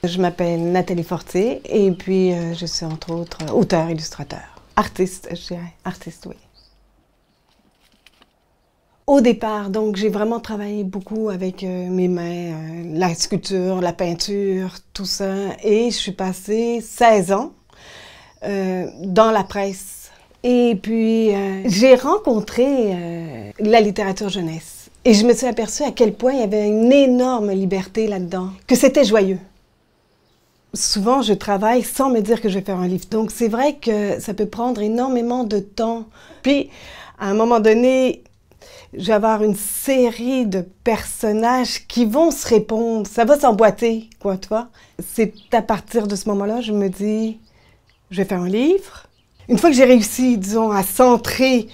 Je m'appelle Nathalie Fortier et puis je suis entre autres auteure, illustrateur. Artiste, je dirais. Artiste, oui. Au départ, donc, j'ai vraiment travaillé beaucoup avec mes mains, la sculpture, la peinture, tout ça. Et je suis passée 16 ans dans la presse. Et puis, j'ai rencontré la littérature jeunesse. Et je me suis aperçue à quel point il y avait une énorme liberté là-dedans, que c'était joyeux. Souvent, je travaille sans me dire que je vais faire un livre. Donc, c'est vrai que ça peut prendre énormément de temps. Puis, à un moment donné, je vais avoir une série de personnages qui vont se répondre. Ça va s'emboîter, quoi, tu vois. C'est à partir de ce moment-là, je me dis, je vais faire un livre. Une fois que j'ai réussi, disons, à centrer,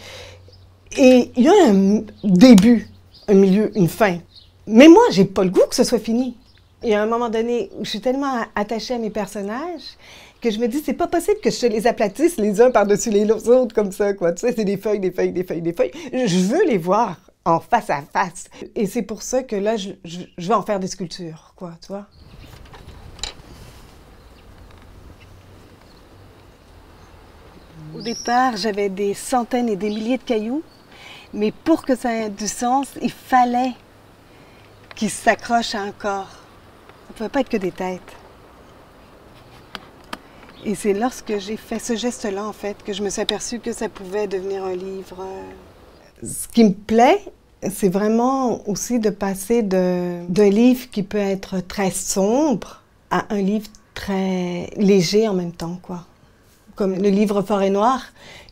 et il y a un début, un milieu, une fin. Mais moi, j'ai pas le goût que ce soit fini. Et à un moment donné, je suis tellement attachée à mes personnages que je me dis, c'est pas possible que je te les aplatisse les uns par-dessus les autres comme ça, quoi. Tu sais, c'est des feuilles, des feuilles, des feuilles, des feuilles. Je veux les voir en face à face. Et c'est pour ça que là, je vais en faire des sculptures, quoi, tu vois. Au départ, j'avais des centaines et des milliers de cailloux, mais pour que ça ait du sens, il fallait qu'ils s'accrochent à un corps. Ça ne pouvait pas être que des têtes. Et c'est lorsque j'ai fait ce geste-là, en fait, que je me suis aperçue que ça pouvait devenir un livre. Ce qui me plaît, c'est vraiment aussi de passer d'un livre qui peut être très sombre à un livre très léger en même temps, quoi. Comme le livre Forêt Noire,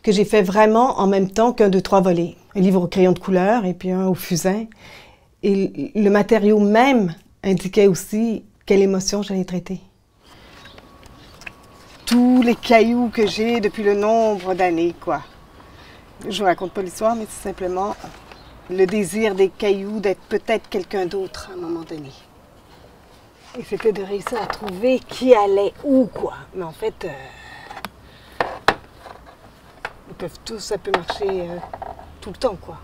que j'ai fait vraiment en même temps qu'un de 3 volets. Un livre au crayon de couleur et puis un au fusain. Et le matériau même indiquait aussi quelle émotion j'allais traiter. Tous les cailloux que j'ai depuis le nombre d'années, quoi. Je vous raconte pas l'histoire, mais c'est simplement le désir des cailloux d'être peut-être quelqu'un d'autre à un moment donné. Et c'était de réussir à trouver qui allait où, quoi. Mais en fait, ils peuvent tous, ça peut marcher tout le temps, quoi.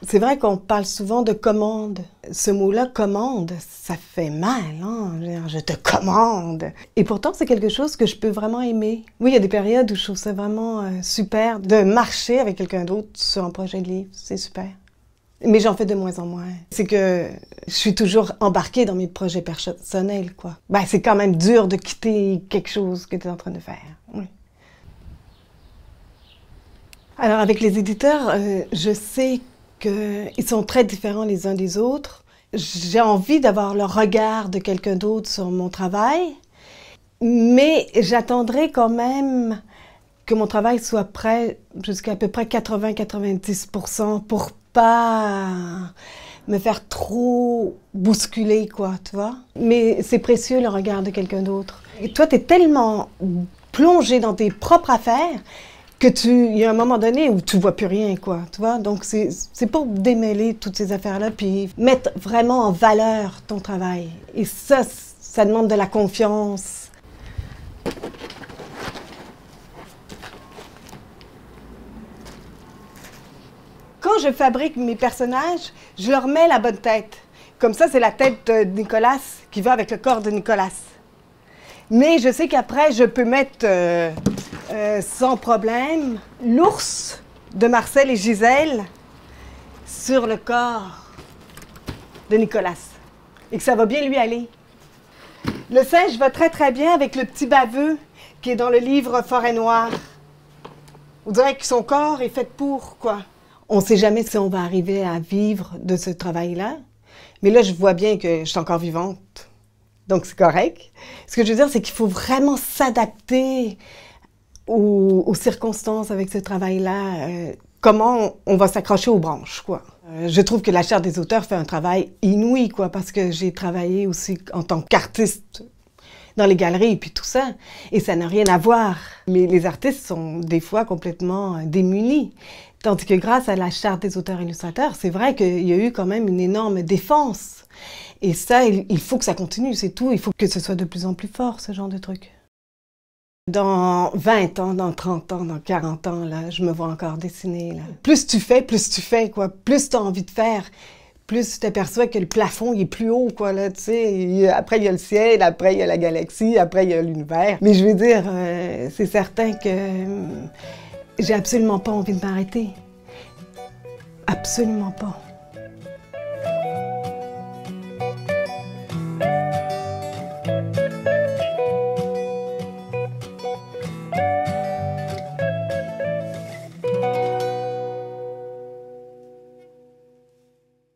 C'est vrai qu'on parle souvent de commande. Ce mot-là, commande, ça fait mal, hein? Je te commande. Et pourtant, c'est quelque chose que je peux vraiment aimer. Oui, il y a des périodes où je trouve ça vraiment super de marcher avec quelqu'un d'autre sur un projet de livre. C'est super. Mais j'en fais de moins en moins. C'est que je suis toujours embarquée dans mes projets personnels, quoi. Ben, c'est quand même dur de quitter quelque chose que tu es en train de faire. Oui. Alors, avec les éditeurs, je sais qu'ils sont très différents les uns des autres. J'ai envie d'avoir le regard de quelqu'un d'autre sur mon travail, mais j'attendrai quand même que mon travail soit prêt jusqu'à peu près 80-90% pour pas me faire trop bousculer, quoi, tu vois. Mais c'est précieux le regard de quelqu'un d'autre. Et toi, tu es tellement plongé dans tes propres affaires que il y a un moment donné où tu vois plus rien, quoi, tu vois. Donc, c'est pour démêler toutes ces affaires-là, puis mettre vraiment en valeur ton travail. Et ça demande de la confiance. Quand je fabrique mes personnages, je leur mets la bonne tête. Comme ça, c'est la tête de Nicolas qui va avec le corps de Nicolas. Mais je sais qu'après, je peux mettre sans problème l'ours de Marcel et Gisèle sur le corps de Nicolas. Et que ça va bien lui aller. Le singe va très très bien avec le petit baveux qui est dans le livre Forêt Noire. On dirait que son corps est fait pour, quoi. On ne sait jamais si on va arriver à vivre de ce travail-là. Mais là, je vois bien que je suis encore vivante. Donc, c'est correct. Ce que je veux dire, c'est qu'il faut vraiment s'adapter aux circonstances avec ce travail-là. Comment on va s'accrocher aux branches, quoi. Je trouve que la Charte des auteurs fait un travail inouï, quoi, parce que j'ai travaillé aussi en tant qu'artiste dans les galeries et puis tout ça. Et ça n'a rien à voir. Mais les artistes sont des fois complètement démunis. Tandis que grâce à la Charte des auteurs-illustrateurs, c'est vrai qu'il y a eu quand même une énorme défense. Et ça, il faut que ça continue, c'est tout. Il faut que ce soit de plus en plus fort, ce genre de truc. Dans 20 ans, dans 30 ans, dans 40 ans, là, je me vois encore dessiner. Là. Plus tu fais, quoi. Plus tu as envie de faire, plus tu t'aperçois que le plafond, il est plus haut, quoi, là, tu sais. Après, il y a le ciel, après, il y a la galaxie, après, il y a l'univers. Mais je veux dire, c'est certain que j'ai absolument pas envie de m'arrêter. Absolument pas.